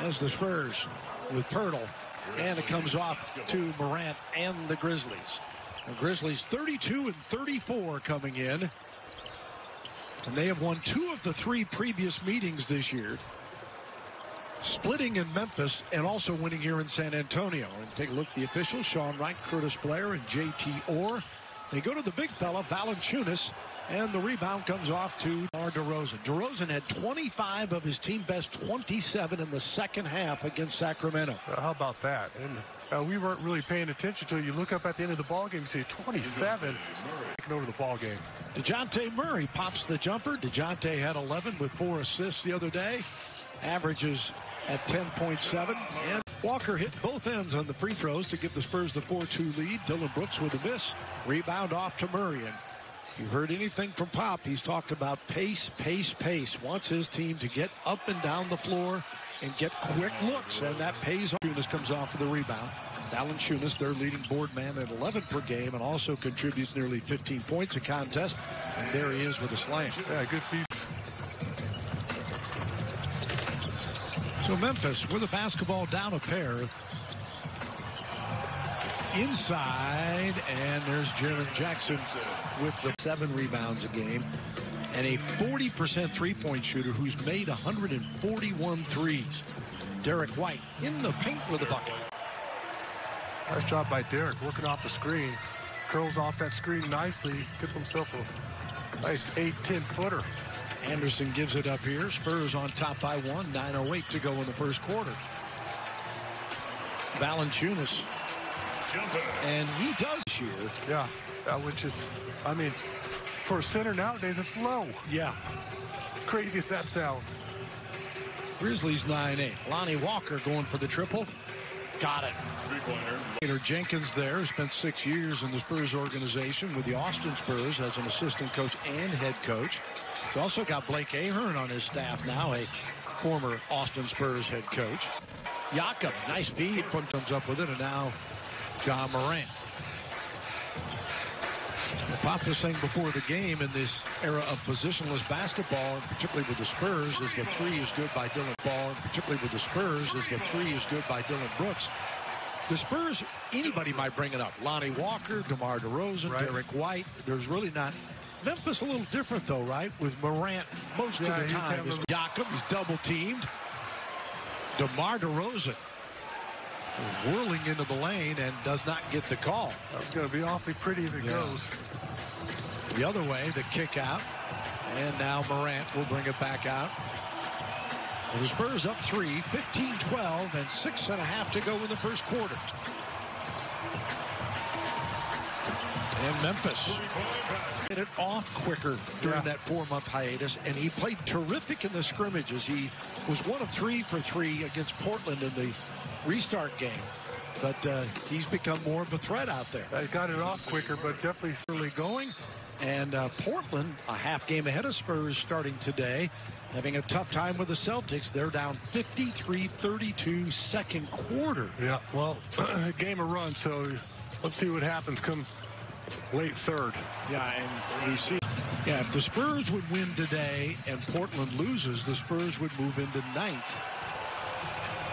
As the Spurs with Pirtle, and it comes off to Morant and the Grizzlies. The Grizzlies 32 and 34 coming in, and they have won 2 of the 3 previous meetings this year, splitting in Memphis and also winning here in San Antonio. And take a look at the officials: Sean Wright, Curtis Blair, and JT Orr. They go to the big fella, Valanciunas, and the rebound comes off to DeRozan. DeRozan had 25 of his team best 27 in the second half against Sacramento. How about that? And we weren't really paying attention until you look up at the end of the ball game and see 27 taking over the ball game. Dejounte Murray pops the jumper. Dejounte had 11 with 4 assists the other day. Averages at 10.7. And Walker hit both ends on the free throws to give the Spurs the 4-2 lead. Dylan Brooks with a miss. Rebound off to Murray. And if you've heard anything from Pop, he's talked about pace, pace, pace. Wants his team to get up and down the floor and get quick looks, and that pays off. Valanciunas comes off for the rebound. Valanciunas, their leading board man at 11 per game, and also contributes nearly 15 points a contest. And there he is with a slam. Yeah, good feed. So Memphis with a basketball down a pair. Inside, and there's Jaren Jackson with the 7 rebounds a game. And a 40% three-point shooter who's made 141 threes. Derek White in the paint with a bucket. Nice job by Derek, working off the screen. Curls off that screen nicely. Gets himself a nice 8-10 footer. Anderson gives it up here. Spurs on top by 1. 9:08 to go in the first quarter. Valanciunas. And he does here. Yeah, which is, I mean, for a center nowadays, it's low. Yeah. Crazy as that sounds. Grizzlies 9-8. Lonnie Walker going for the triple. Got it. Taylor Jenkins there, spent 6 years in the Spurs organization with the Austin Spurs as an assistant coach and head coach. He's also got Blake Ahern on his staff now, a former Austin Spurs head coach. Jakob, nice feed from comes up with it, and now Ja Morant. Pop was saying before the game, in this era of positionless basketball, and particularly with the Spurs, is the 3 is good by Dylan Ball, and particularly with the Spurs, is the 3 is good by Dylan Brooks. The Spurs, anybody might bring it up. Lonnie Walker, DeMar DeRozan, right. Derek White. There's really not. Memphis a little different, though, right? With Morant most of the time. Jakob, he's double-teamed. DeMar DeRozan whirling into the lane and does not get the call. That's going to be awfully pretty if it goes. The other way, the kick out. And now Morant will bring it back out. Well, the Spurs up 3, 15-12, and 6.5 to go in the first quarter. And Memphis get it off quicker during that 4-month hiatus, and he played terrific in the scrimmages. He was 1 of 3 for 3 against Portland in the restart game, but he's become more of a threat out there. He got it off quicker, but definitely early going. And Portland, a half game ahead of Spurs starting today, having a tough time with the Celtics. They're down 53-32 second quarter. Yeah, well, game of run, so let's see what happens come late third. Yeah, and we see. Yeah, if the Spurs would win today and Portland loses, the Spurs would move into 9th.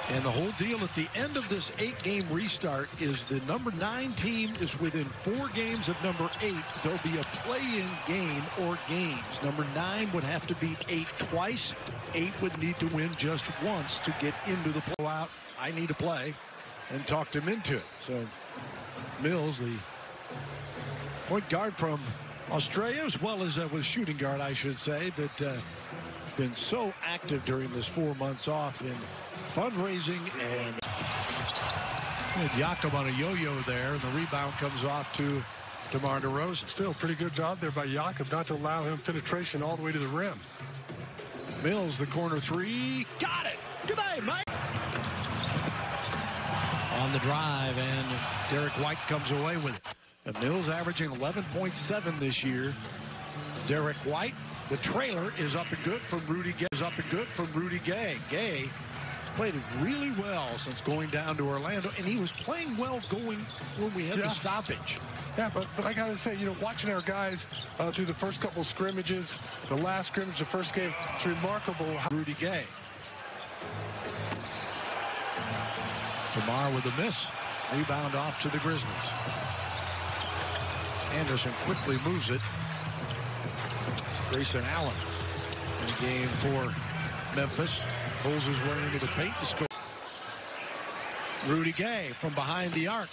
And the whole deal at the end of this 8-game restart is the number 9 team is within 4 games of number 8. There'll be a play-in game or games. Number 9 would have to beat 8 twice. 8 would need to win just once to get into the blowout. I need to play, and talked him into it. So Mills, the point guard from Australia, as well as with shooting guard, I should say, that has been so active during this 4 months off in fundraising, and Jakob on a yo-yo there, and the rebound comes off to DeMar DeRozan. Still a pretty good job there by Jakob not to allow him penetration all the way to the rim. Mills, the corner 3, got it. Good night, Mike. On the drive, and Derek White comes away with it. And Mills averaging 11.7 this year. Derek White, the trailer, is up and good from Rudy Gay. Gay played it really well since going down to Orlando, and he was playing well going when we had the stoppage. Yeah, but I got to say, you know, watching our guys through the first couple scrimmages, the last scrimmage, the first game, it's remarkable. Rudy Gay. DeMar with a miss. Rebound off to the Grizzlies. Anderson quickly moves it. Grayson Allen in the game for Memphis. Pulls his way into the paint to score. Rudy Gay from behind the arc.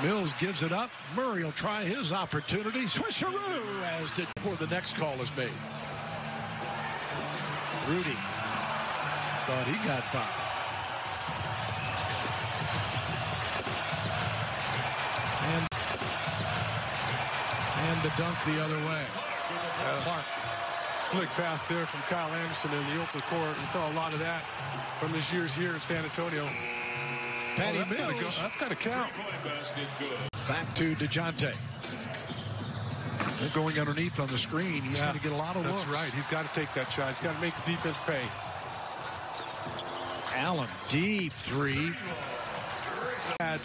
Mills gives it up. Murray will try his opportunity. Swisheroo, as did before the next call is made. Rudy thought he got fouled. And the dunk the other way. Clark. Slick pass there from Kyle Anderson in the open court. We saw a lot of that from his years here in San Antonio. Patty Mills. That's got to count. Back to Dejounte. They're going underneath on the screen. He's going to get a lot of looks. That's right. He's got to take that shot. He's got to make the defense pay. Allen, deep three. Had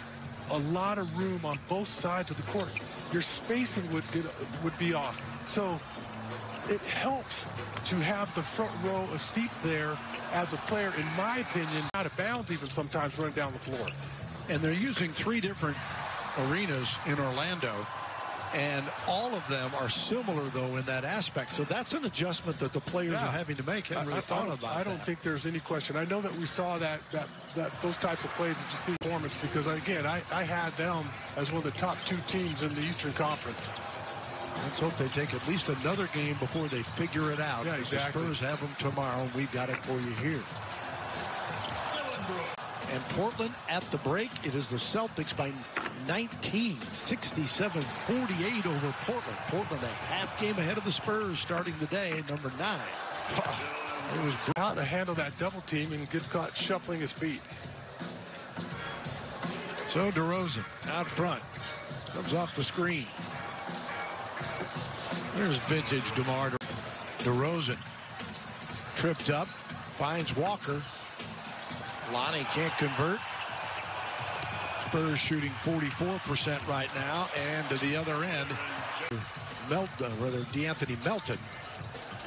a lot of room on both sides of the court. Your spacing would be off. So it helps to have the front row of seats there as a player, in my opinion, out of bounds even sometimes running down the floor. And they're using 3 different arenas in Orlando, and all of them are similar, though, in that aspect. So that's an adjustment that the players are having to make. I don't think there's any question. I know that we saw that those types of plays that you see performance, because, again, I had them as one of the top 2 teams in the Eastern Conference. Let's hope they take at least another game before they figure it out. Yeah, exactly. The Spurs have them tomorrow, and we've got it for you here. And Portland at the break. It is the Celtics by 19, 67-48 over Portland. Portland a half game ahead of the Spurs starting the day, number 9. It was out to handle that double team and gets caught shuffling his feet. So DeRozan out front. Comes off the screen. There's vintage DeMar DeRozan. Tripped up. Finds Walker. Lonnie can't convert. Spurs shooting 44% right now. And to the other end, D'Anthony Melton.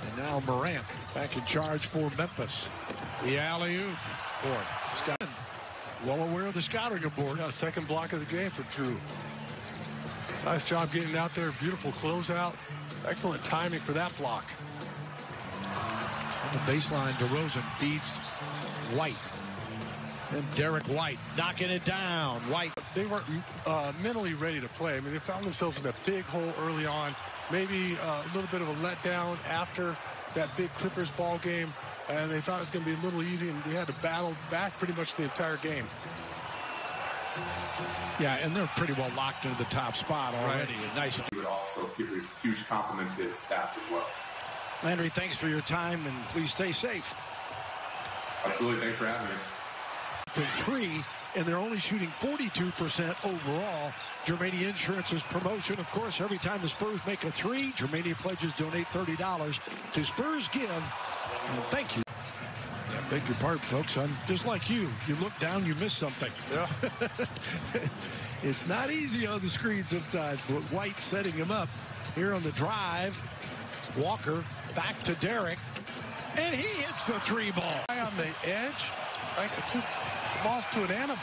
And now Morant back in charge for Memphis. The alley-oop. Boy, Scott, well aware of the scouting report. Yeah, second block of the game for Drew. Nice job getting out there. Beautiful closeout. Excellent timing for that block. On the baseline, DeRozan beats White. And Derek White knocking it down. White. They weren't mentally ready to play. I mean, they found themselves in a big hole early on. Maybe a little bit of a letdown after that big Clippers ball game. And they thought it was going to be a little easy, and they had to battle back pretty much the entire game. Yeah, and they're pretty well locked into the top spot already. Right. Nice. He would also give a huge compliment to his staff as well. Landry, thanks for your time, and please stay safe. Absolutely. Thanks for having me. From 3, and they're only shooting 42% overall. Germania Insurance's promotion, of course, every time the Spurs make a 3, Germania pledges donate $30 to Spurs Give. And thank you. I beg your pardon, folks. I'm just like you. You look down, you miss something. Yeah. It's not easy on the screen sometimes, but White setting him up here on the drive. Walker back to Derek, and he hits the 3 ball. On the edge, I just lost to an animal.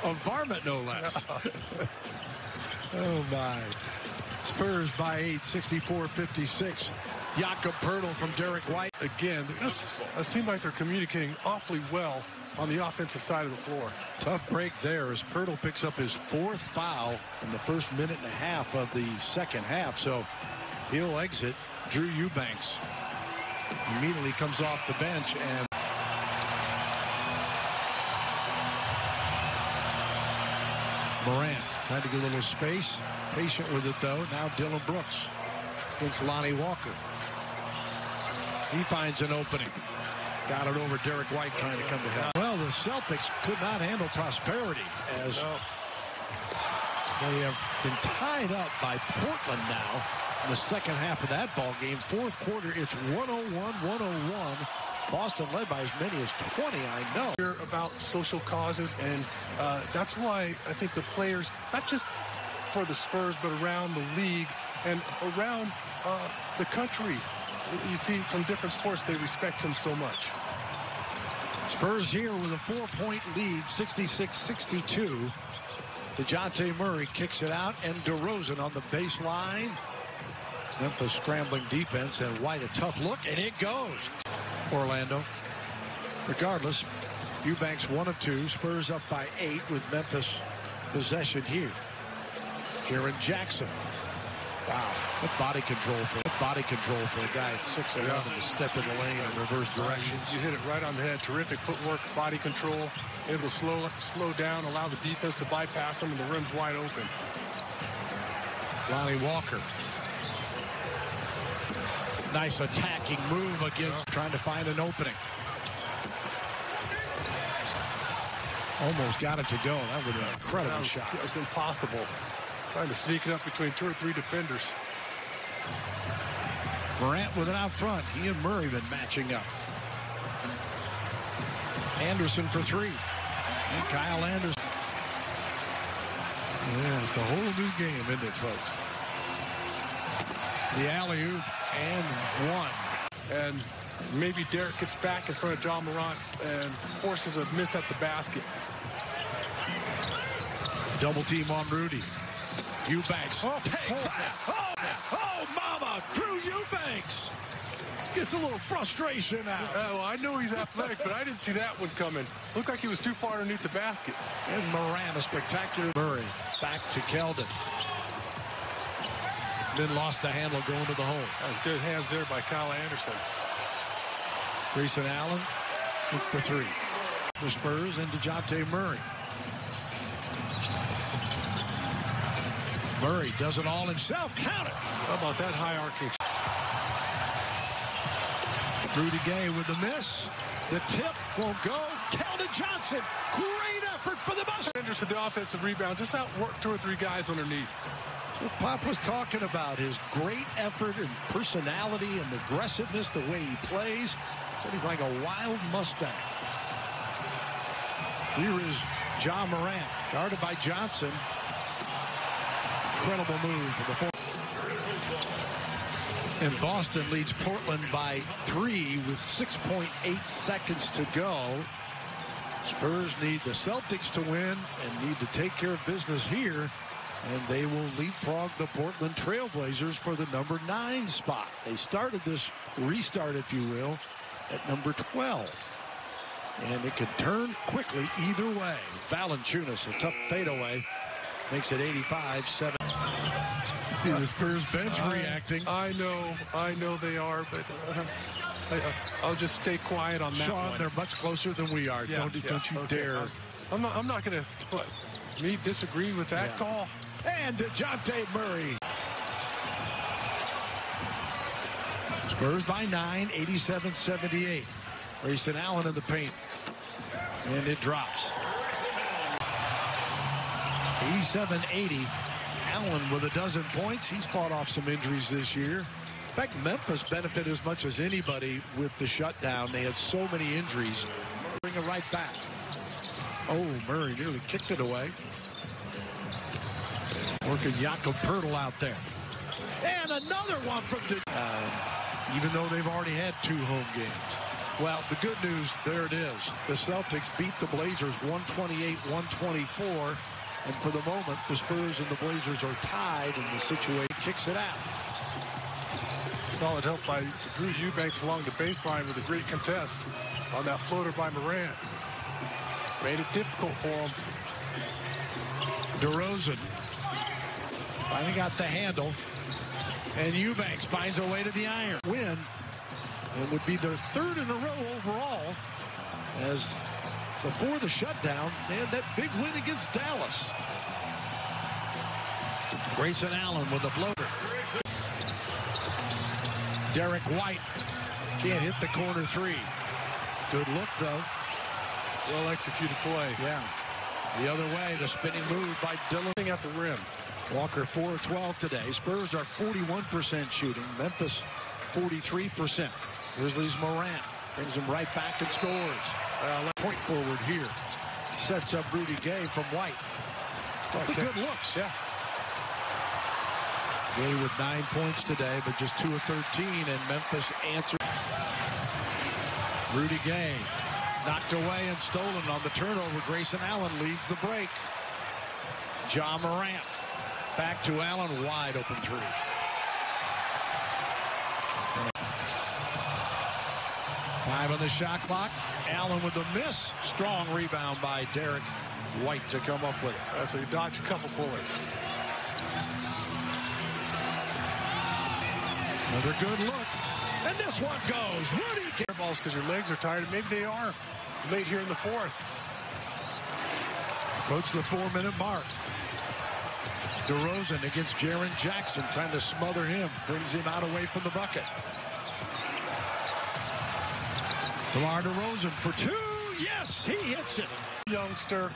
A varmint, no less. Oh, my. Spurs by 8, 64-56. Jakob Poeltl from Derek White. Again, it seems like they're communicating awfully well on the offensive side of the floor. Tough break there as Poeltl picks up his 4th foul in the first minute and a half of the second half. So he'll exit. Drew Eubanks immediately comes off the bench, and Morant trying to get a little space. Patient with it, though. Now Dylan Brooks against Lonnie Walker. He finds an opening. Got it over Derek White trying to come to help. Well, the Celtics could not handle prosperity as They have been tied up by Portland now in the second half of that ball game. Fourth quarter, it's 101-101. Boston led by as many as 20, I know. About social causes, and that's why I think the players, not just for the Spurs, but around the league and around the country, you see from different sports, they respect him so much. Spurs here with a 4-point lead, 66-62. Dejounte Murray kicks it out, and DeRozan on the baseline. Memphis scrambling defense, and White a tough look, and it goes. Orlando. Regardless, Eubanks 1 of 2. Spurs up by 8 with Memphis possession here. Jaren Jackson. Wow, what body control for a guy at 6'11" to step in the lane in reverse directions. You hit it right on the head. Terrific footwork, body control, able to slow down, allow the defense to bypass him, and the rim's wide open. Lonnie Walker. Nice attacking move against trying to find an opening. Almost got it to go. That would have been an incredible shot. It was impossible. Trying to sneak it up between 2 or 3 defenders. Morant with it out front. He and Murray been matching up. Anderson for 3. And Kyle Anderson. Yeah, it's a whole new game, isn't it, folks? The alley-oop and 1. And maybe Derek gets back in front of Ja Morant and forces a miss at the basket. Double team on Rudy. Eubanks takes that. Oh, mama, Drew Eubanks gets a little frustration out. Well, I know he's athletic, but I didn't see that one coming. Looked like he was too far underneath the basket. And Morant, a spectacular. Murray back to Keldon. Then lost the handle going to the hole. That was good hands there by Kyle Anderson. Grayson Allen hits the 3. The Spurs and Dejounte Murray. Murray does it all himself. Count it. How about that hierarchy? Rudy Gay with the miss. The tip won't go. Keldon Johnson. Great effort for the Bucks. Anderson, the offensive rebound. Just outworked 2 or 3 guys underneath. That's what Pop was talking about. His great effort and personality and aggressiveness, the way he plays. Said he's like a wild Mustang. Here is Ja Morant, guarded by Johnson. Incredible move for the 4. And Boston leads Portland by 3 with 6.8 seconds to go. Spurs need the Celtics to win and need to take care of business here. And they will leapfrog the Portland Trailblazers for the number 9 spot. They started this restart, if you will, at number 12. And it can turn quickly either way. Valanciunas, a tough fadeaway, makes it 85-7. See the Spurs bench reacting. I know they are, but I'll just stay quiet on that Sean, one. they're much closer than we are. Yeah, Don't you dare. I'm not going to disagree with that call. And Dejounte Murray. Spurs by 9, 87-78. Grayson Allen in the paint. And it drops. 87-80. Allen with a dozen points. He's fought off some injuries this year. In fact, Memphis benefited as much as anybody with the shutdown. They had so many injuries. Bring it right back. Oh, Murray nearly kicked it away. Working Jakob Poeltl out there. And another one from even though they've already had 2 home games. Well, the good news, there it is. The Celtics beat the Blazers 128-124. And for the moment, the Spurs and the Blazers are tied in the situation. Kicks it out. Solid help by Drew Eubanks along the baseline with a great contest on that floater by Morant. Made it difficult for him. DeRozan finally got the handle. And Eubanks finds a way to the iron. Win. It would be their 3rd in a row overall. As before the shutdown, they had that big win against Dallas. Grayson Allen with the floater. Derek White can't hit the corner 3. Good look, though. Well-executed play. Yeah. The other way, the spinning move by Dillon At the rim. Walker 4 of 12 today. Spurs are 41% shooting. Memphis 43%. Grizzlies Morant brings them right back and scores. Point forward here. Sets up Rudy Gay from White. Good looks. Yeah. Gay with 9 points today, but just 2 of 13, and Memphis answered. Rudy Gay knocked away and stolen on the turnover. Grayson Allen leads the break. Ja Morant back to Allen, wide open three. Time on the shot clock. Allen with the miss. Strong rebound by Derek White to come up with it. So you dodged a couple bullets. Another good look. And this one goes. Rudy Gay. Balls because your legs are tired. Maybe they are late here in the fourth. Approach the 4-minute mark. DeRozan against Jaren Jackson, trying to smother him. Brings him out away from the bucket. DeMar DeRozan for 2. Yes, he hits it. Youngster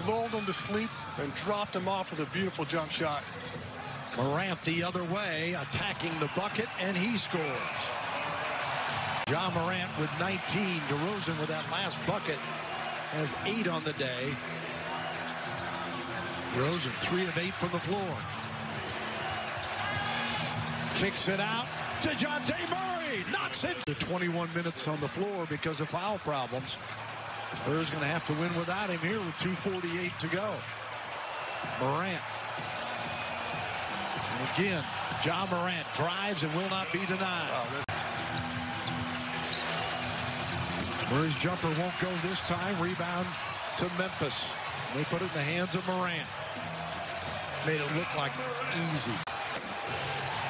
lulled him to sleep and dropped him off with a beautiful jump shot. Morant the other way, attacking the bucket, and he scores. Ja Morant with 19. DeRozan with that last bucket has 8 on the day. DeRozan 3 of 8 from the floor. Kicks it out. Dejounte Murray knocks it. The 21 minutes on the floor because of foul problems. Spurs going to have to win without him here with 2:48 to go. Morant. And again, Ja Morant drives and will not be denied. Murray's jumper won't go this time. Rebound to Memphis. They put it in the hands of Morant. Made it look like easy.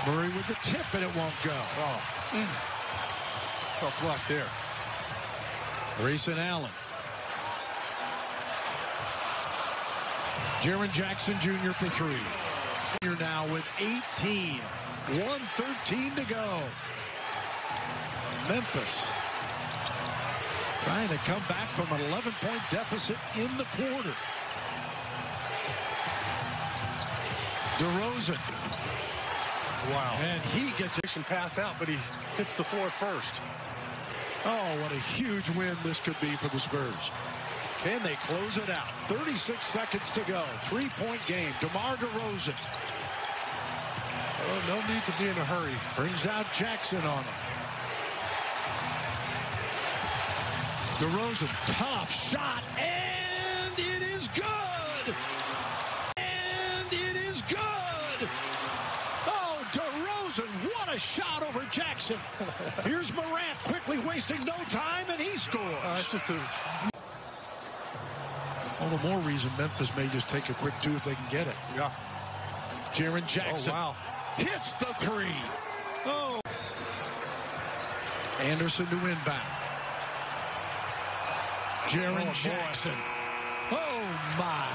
Murray with the tip, and it won't go. Tough luck there. Grayson Allen. Jaren Jackson Jr. for 3. Jr. now with 18. 1:13 to go. Memphis trying to come back from an 11-point deficit in the quarter. DeRozan. Wow. And he gets it. Pass out, but he hits the floor first. Oh, what a huge win this could be for the Spurs. Can they close it out? 36 seconds to go. 3-point game. DeMar DeRozan. Oh, no need to be in a hurry. Brings out Jackson on him. DeRozan, tough shot, and it is good. And it is good. Oh, DeRozan, what a shot over Jackson. Here's Morant quickly wasting no time, and he scores. It's just a... All the more reason Memphis may just take a quick 2 if they can get it. Yeah. Jaren Jackson. Oh, wow. Hits the 3. Oh. Anderson to inbound. Jaren Jackson. Oh, my.